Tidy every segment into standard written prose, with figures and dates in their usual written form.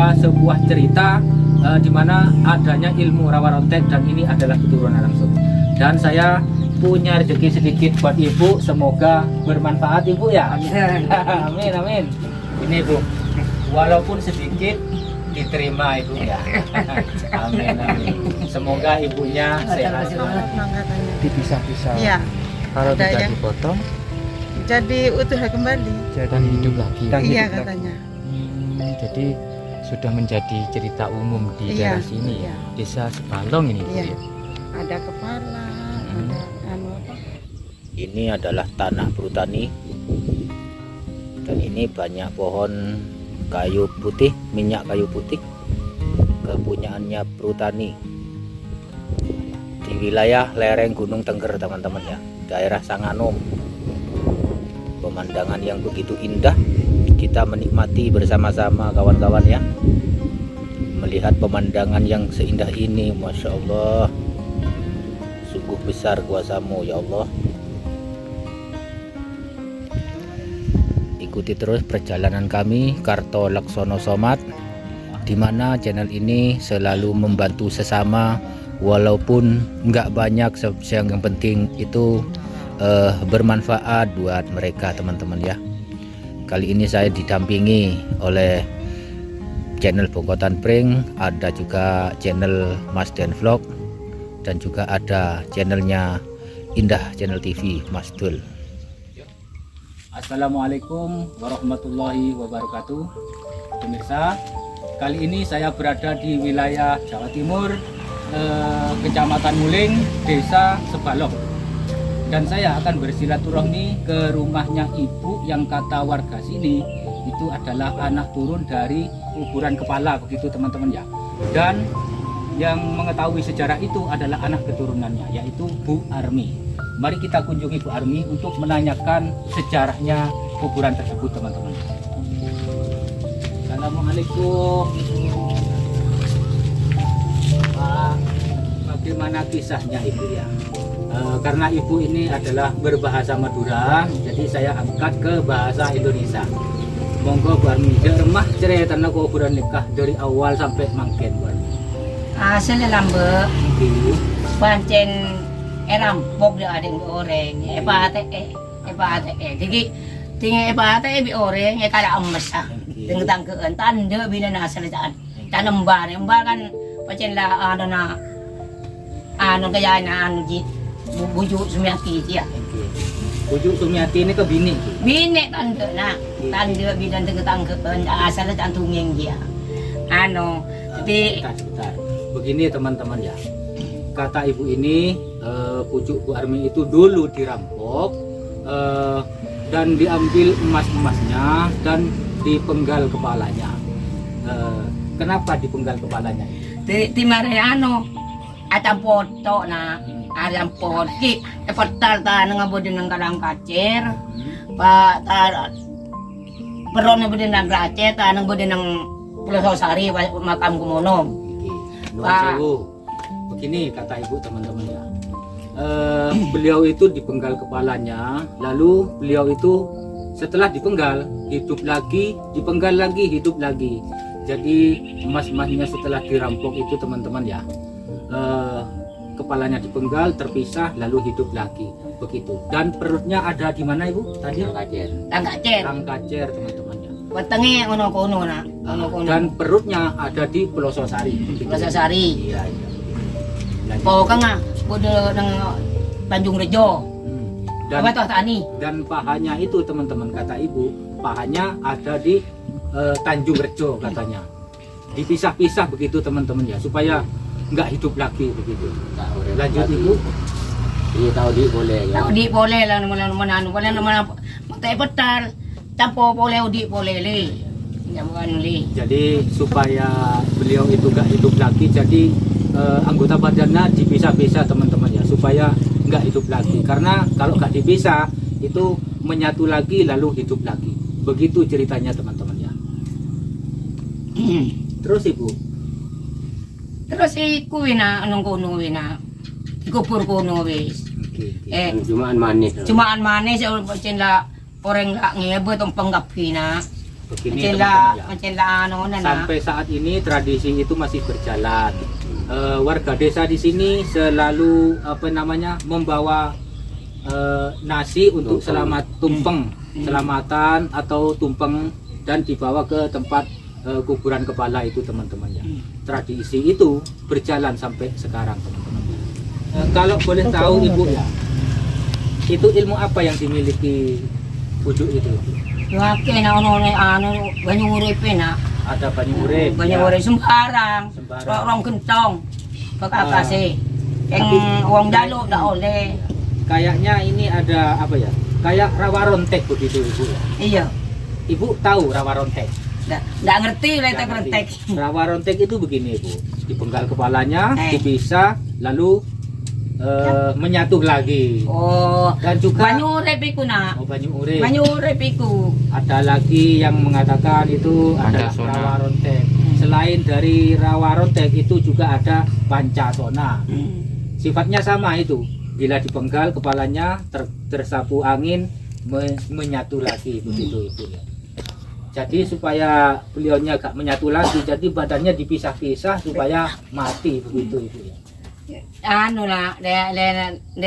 membawa sebuah cerita di mana adanya ilmu rawa rontek dan ini adalah keturunan langsung. Dan saya punya rezeki sedikit buat ibu, semoga bermanfaat ibu ya. Amin amin. Ini bu, walaupun sedikit diterima ibu ya. Amin amin. Semoga ibunya sehat. Dipisah-pisah. Iya. Kalau Ada tidak yang- dipotong, Jadi utuh kembali. jadi hidup lagi. Iya katanya. Jadi sudah menjadi cerita umum di Iya, daerah sini ya. iya. Desa Sebalong ini. Bu, Iya. ya. Ada kepala, ada anu apa? Ini adalah tanah Brutani dan ini banyak pohon kayu putih, minyak kayu putih, kepunyaannya Brutani di wilayah lereng Gunung Tengger teman-teman ya, daerah Sanganom. Pemandangan yang begitu indah, kita menikmati bersama-sama kawan-kawan ya, melihat pemandangan yang seindah ini. Masya Allah, sungguh besar kuasamu ya Allah. Ikuti terus perjalanan kami Karto Laksono Somad, di mana channel ini selalu membantu sesama walaupun nggak banyak, yang penting itu bermanfaat buat mereka teman-teman ya. Kali ini saya didampingi oleh channel Bongkotan Pring, ada juga channel Mas Den Vlog, dan juga ada channelnya Indah Channel TV Mas Dul. Assalamualaikum warahmatullahi wabarakatuh. Pemirsa, kali ini saya berada di wilayah Jawa Timur, Kecamatan Nguling, Desa Sebalong. Dan saya akan bersilaturahmi ke rumahnya ibu yang kata warga sini itu adalah anak turun dari kuburan kepala, begitu teman-teman ya. Dan yang mengetahui sejarah itu adalah anak keturunannya, yaitu Bu Armi. Mari kita kunjungi Bu Armi untuk menanyakan sejarahnya kuburan tersebut teman-teman. Assalamualaikum. Pak, bagaimana kisahnya ibu ya? Karena ibu ini adalah berbahasa Madura, jadi saya angkat ke bahasa Indonesia. Monggo Bu Armi, remah cerita tentang kuburan nikah dari awal sampai mangken Bu Armi. Asal lambe Oke. pancen rampok dia ada orang epate jadi tinggal epate bi orang kada emas dengan tangkeun tanda bina asal tanam bar kan pancen lah anu kaya anu bujuk Sumiati dia Bujuk Sumiati ini ke bini. bine tanda bina dengan tangkeun asal tantungeng dia anu tapi Sebentar. Begini teman-teman ya, kata ibu ini pucuk Bu Armi itu dulu dirampok dan diambil emas-emasnya dan dipenggal kepalanya. Kenapa dipenggal kepalanya? di mare anu atang foto na alam porki petal ta nga bodin ng kalang kacer pa ta peron na bodin ng kacer ta nang bodin ng Pulau Sari makam kumonom. Nuwun sewu. Begini kata ibu teman-teman ya, beliau itu dipenggal kepalanya, lalu beliau itu setelah dipenggal hidup lagi, dipenggal lagi, hidup lagi. Jadi emas-emasnya setelah dirampok itu teman-teman ya, kepalanya dipenggal, terpisah, lalu hidup lagi, begitu. Dan perutnya ada di mana ibu? Tadi Tang kacer. Rangkacer teman-teman ya. Wetenge ono kono na. Ono kono. Dan perutnya ada di Pelososari. Pulau Sari. Iya iya. Lanjut. Po ka nga bodo ng Tanjung Rejo. Dan Apa toh tani? dan pahanya itu teman-teman kata ibu, pahanya ada di Tanjung Rejo katanya. Dipisah-pisah begitu teman-teman ya, supaya nggak hidup lagi begitu. Lanjut ibu. Iya tahu di boleh ya. Tao di boleh lang naman wala naman matay petal. Tampo boleh di boleh le. Jamuan li. Jadi supaya beliau itu nggak hidup lagi, jadi anggota badannya dipisah-pisah teman-teman ya, supaya nggak hidup lagi. Karena kalau nggak dipisah itu menyatu lagi lalu hidup lagi. Begitu ceritanya teman-teman ya. Terus ibu. Terus kuwi na anong kuno wi na. Ikupur kuno wis. Oke. Cumaan manis orang pancen la orang la ngebe tong panggapi na. begini Mencela, teman-teman ya. mencela anu nana. Sampai saat ini tradisi itu masih berjalan. Warga desa di sini selalu membawa nasi untuk selamat tumpeng, selamatan atau tumpeng, dan dibawa ke tempat kuburan kepala itu teman-teman ya. Tradisi itu berjalan sampai sekarang teman-teman. Kalau boleh tahu ibu ya, itu ilmu apa yang dimiliki pucuk itu? Wake na ono anu banyu uripe na. Ada banyu urip, Banyu ya. urip sembarang. Sembarang. Rong gentong. Bekakase. Yang wong dalu ndak oleh. Kayaknya ini ada apa ya? Kayak rawa rontek begitu ibu ya. Iya. Ibu tahu rawa rontek? Ndak ngerti Nggak letek ngerti. rentek. Rawa rontek itu begini ibu, dipenggal kepalanya, Eh. dipisah, lalu menyatu lagi. Oh, Dan juga banyu urip iku na. oh, banyu urip. Banyu urip iku. Ada lagi yang mengatakan itu adalah Pancasona. rawa rontek. Selain dari rawa rontek itu juga ada pancasona. Sifatnya sama itu. Bila dipenggal kepalanya tersapu angin menyatu lagi begitu ibu ya. Jadi supaya beliaunya gak menyatu lagi, jadi badannya dipisah-pisah supaya mati begitu ibu ya. Anu lah, dia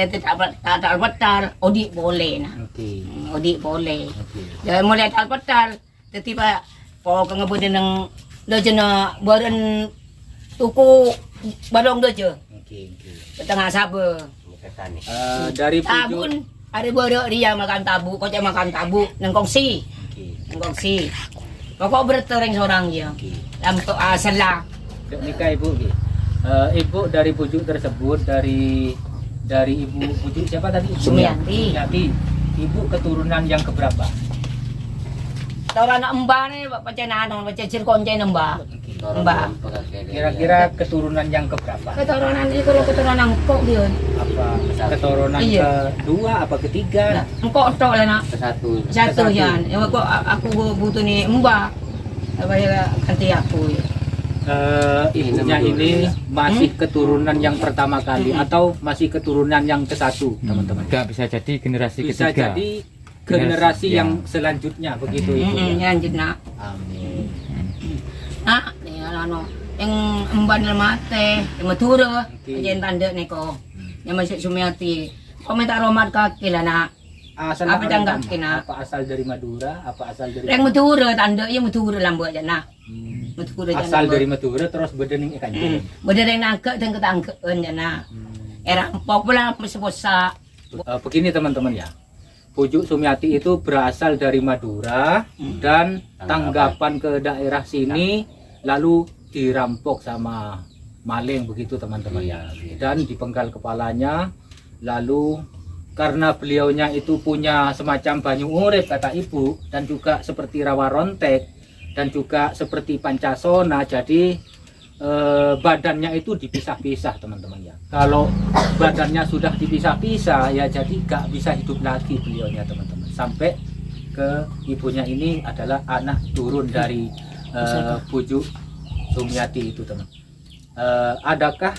tak betar, odik boleh na. Oke. Odik boleh. Oke. Dia mulai tak betar, tiba po kengebuden ng dojo na badan tuku badong dojo. Oke. Setengah sabe. Dari pucuk. Tabun, ada bodoh dia makan tabu, kocek makan tabu, nengkongsi. Oke. Nengkongsi. Pokok bertereng seorang dia. Oke. Untuk salah. Nikah ibu. Oke. Ibu dari pucuk tersebut dari ibu pucuk siapa tadi? Sumiati. Sumiati. Ibu keturunan yang keberapa? Orang anak mbak ni, macam mana, macam cirkonce mbak. Mbak. Kira-kira keturunan yang keberapa? Keturunan ini kalau keturunan kok dia. Apa keturunan Iya. kedua apa ketiga? Engkau tok lah nak. Satu. Satu Jan. Yang aku butuh ni mbak. Apa ya ganti aku. Ibunya ini masih keturunan yang pertama kali atau masih keturunan yang ke-1 teman-teman? Enggak bisa jadi generasi Bisa ketiga. jadi generasi Ya. yang selanjutnya begitu ibu ya. Lanjut nak. Amin. Nak, ni ano. Yang mbak ni mate, yang matura, Okey. yang tanda ni ko. Yang masih Sumiati. Komentar romat kaki lah nak. Asal Apa orang jangan kamu? kena? Apa asal dari Madura? Apa asal dari Yang matura tanda, yang matura lambat je nak. Hmm. Matura je Asal nak. dari Madura terus bedening ikan jeruk. Berdering nangkep dan ketangkepan je nak. Era empok pula seposa. Begini teman-teman ya. Pucuk Sumiati itu berasal dari Madura dan tanggapan ke daerah sini lalu dirampok sama maling begitu teman-teman ya. Dan dipenggal kepalanya lalu karena beliaunya itu punya semacam banyu urip kata ibu dan juga seperti rawa rontek dan juga seperti pancasona, jadi badannya itu dipisah-pisah teman-teman ya. Kalau badannya sudah dipisah-pisah ya jadi gak bisa hidup lagi beliaunya teman-teman. Sampai ke ibunya ini adalah anak turun dari pucuk Sumiati itu teman. Adakah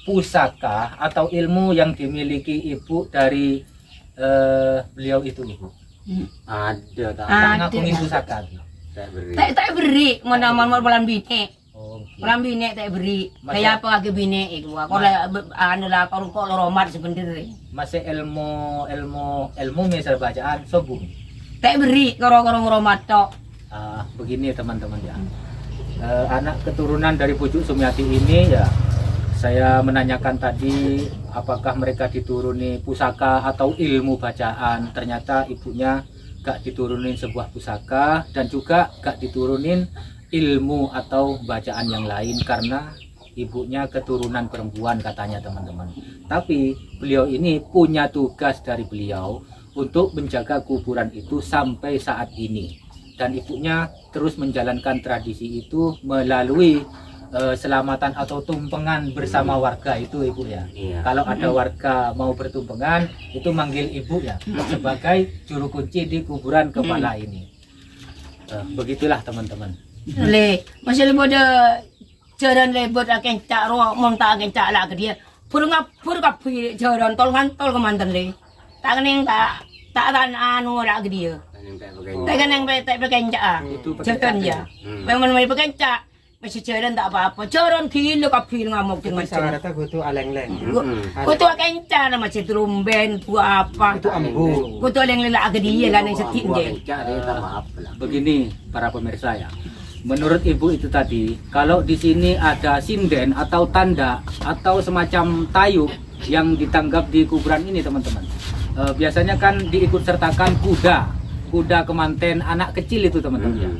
pusaka atau ilmu yang dimiliki ibu dari beliau itu ibu? Ada tak? Tak Ada. ngakungin pusaka gitu. Tak beri. Tak beri, mana bulan bini. Oh, gitu. Bulan bini tak beri. Masa- Kayak apa lagi bini itu? Kau lah anu lah kau romat sebenarnya. Masih ilmu misal bacaan sobung. Tak beri kau romat tok. Begini teman-teman ya. Anak keturunan dari pucuk Sumiati ini ya, saya menanyakan tadi apakah mereka dituruni pusaka atau ilmu bacaan. Ternyata ibunya gak diturunin sebuah pusaka dan juga gak diturunin ilmu atau bacaan yang lain karena ibunya keturunan perempuan katanya teman-teman. Tapi beliau ini punya tugas dari beliau untuk menjaga kuburan itu sampai saat ini. Dan ibunya terus menjalankan tradisi itu melalui selamatan atau tumpengan bersama warga itu ibu ya. Iya. Kalau ada warga mau bertumpengan itu manggil ibu ya sebagai juru kunci di kuburan kepala ini. Begitulah teman-teman. Le, masih lebih ada jalan lebut akan cak roh, monta akan cak lah ke dia. Pur pergi jalan tol ke mantan le. Tak kening tak anu lah ke dia. Tekan yang tak berkencak ah. Itu Cekan dia. Memang mau berkencak. Masih jalan tak apa-apa. Jalan gila kapil ngamuk dengan Saya rata gue tuh aleng-leng. Kau tu kencak nama macam trumben tu apa. Itu ambu. Kau tu yang lelak ke dia lah yang setin dia. Begini para pemirsa ya. Menurut ibu itu tadi, kalau di sini ada sinden atau tanda atau semacam tayub yang ditanggap di kuburan ini teman-teman. Biasanya kan diikut sertakan kuda kemanten anak kecil itu teman-teman ya.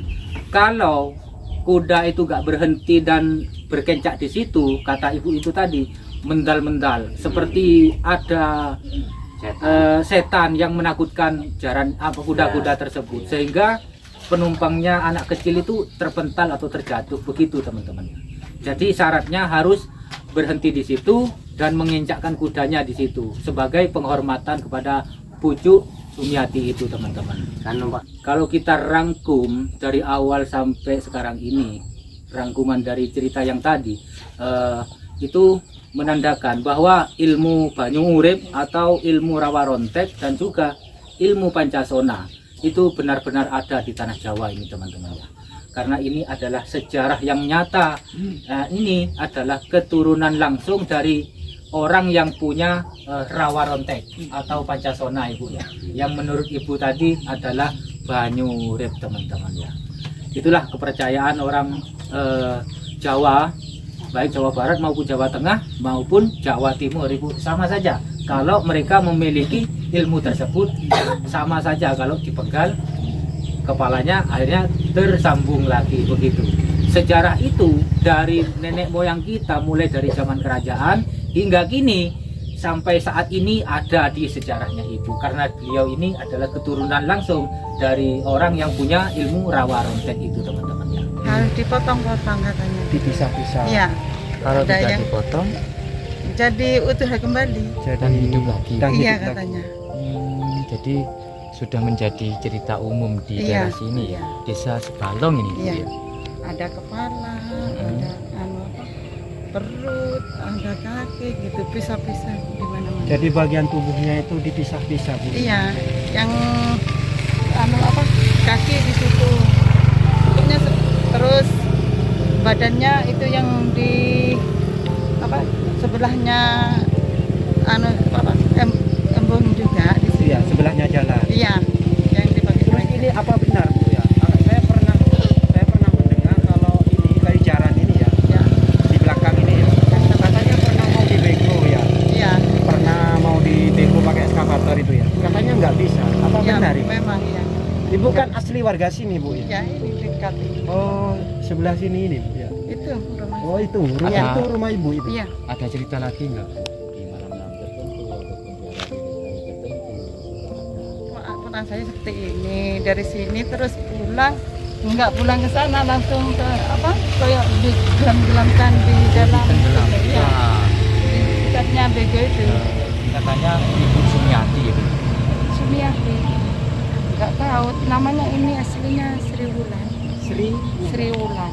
Kalau kuda itu gak berhenti dan berkencak di situ, kata ibu itu tadi mendal-mendal seperti ada setan yang menakutkan jaran apa kuda-kuda tersebut, sehingga penumpangnya anak kecil itu terpental atau terjatuh begitu teman-teman. Jadi syaratnya harus berhenti di situ dan menginjakkan kudanya di situ sebagai penghormatan kepada pucuk Sumiati itu teman-teman. Kalau kita rangkum dari awal sampai sekarang ini, rangkuman dari cerita yang tadi itu menandakan bahwa ilmu Banyu Urip atau ilmu Rawa Rontek dan juga ilmu Pancasona itu benar-benar ada di tanah Jawa ini teman-teman ya. Karena ini adalah sejarah yang nyata. Ini adalah keturunan langsung dari orang yang punya Rawa Rontek atau Pancasona ibu ya. Yang menurut ibu tadi adalah Banyu Urip teman-teman ya. Itulah kepercayaan orang Jawa, baik Jawa Barat maupun Jawa Tengah maupun Jawa Timur ibu, sama saja. Kalau mereka memiliki ilmu tersebut sama saja, kalau dipenggal kepalanya akhirnya tersambung lagi begitu. Sejarah itu dari nenek moyang kita mulai dari zaman kerajaan hingga kini sampai saat ini ada di sejarahnya ibu, karena beliau ini adalah keturunan langsung dari orang yang punya ilmu Rawa Rontek itu teman-teman ya. Harus dipotong-potong katanya. Dipisah-pisah. Iya. Kalau Ada tidak yang- dipotong, Jadi utuh kembali. dan hidup lagi. Iya Dan hidup lagi. katanya. Jadi sudah menjadi cerita umum di Iya, daerah sini ya. iya. Desa Sebalong ini. Bu, Iya. ya. Ada kepala, ada perut, ada kaki gitu, pisah-pisah di mana-mana. Jadi bagian tubuhnya itu dipisah-pisah, Bu. Iya, yang kaki di situ. Bentuknya terus badannya itu yang di sebelahnya embung juga di situ. Iya, sebelahnya jalan. Iya, yang dibagi Terus ini apa benar, Bu ya? Saya pernah mendengar kalau ini kayu jaran ini ya, ya. di belakang ini ya. Katanya pernah mau dibego ya. Iya. Pernah mau dibego pakai eskavator itu ya. Katanya nggak bisa. Apa Ya, benar ini? memang ya. Ibu kan asli warga sini, Bu ya. Ya, ini dekat ini. Oh, sebelah sini ini, Bu ya. Itu rumah. Oh, itu rumah Ada- itu rumah Ibu itu. Iya. Ada cerita lagi nggak? Pernah saya seperti ini dari sini terus pulang, nggak pulang ke sana langsung ke kayak digelam-gelamkan di dalam Tenggelam. ya, di dekatnya bego itu Katanya Ibu Sumiati itu. Sumiati, nggak tahu namanya, ini aslinya Sri Wulan. Sri Wulan,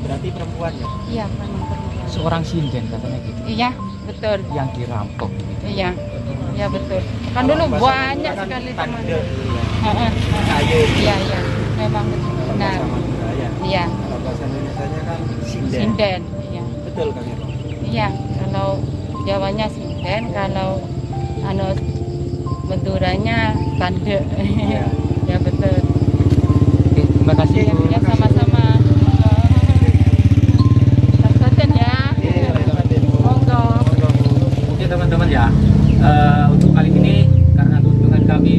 Berarti perempuan ya. iya memang perempuan. Seorang sinden katanya gitu. Iya betul, Yang dirampok gitu. iya ya betul. Kan dulu banyak sekali teman. Tanda dulu ya. Kayu. Iya iya, memang benar. Sama budaya. Iya, Kalau bahasa Indonesianya kan sinden. sinden. Iya. Betul kan ya? Iya, kalau Jawanya sinden, kalau Maduranya tande. Iya. Ya betul. Oke, terima kasih Bu. Ya sama-sama. Rasakan ya. Monggo. Oke teman-teman ya, untuk kali ini karena kunjungan kami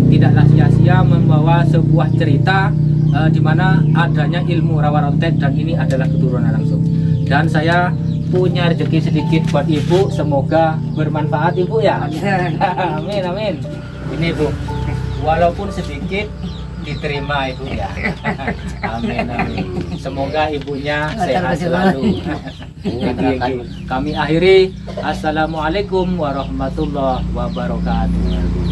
tidaklah sia-sia membawa sebuah cerita di mana adanya ilmu Rawa Rontek dan ini adalah keturunan langsung. Dan saya punya rezeki sedikit buat ibu, semoga bermanfaat ibu ya. Amin amin. Ini bu, walaupun sedikit diterima ibu ya. Amin amin. Semoga ibunya sehat selalu. Kami akhiri. Assalamualaikum warahmatullahi wabarakatuh.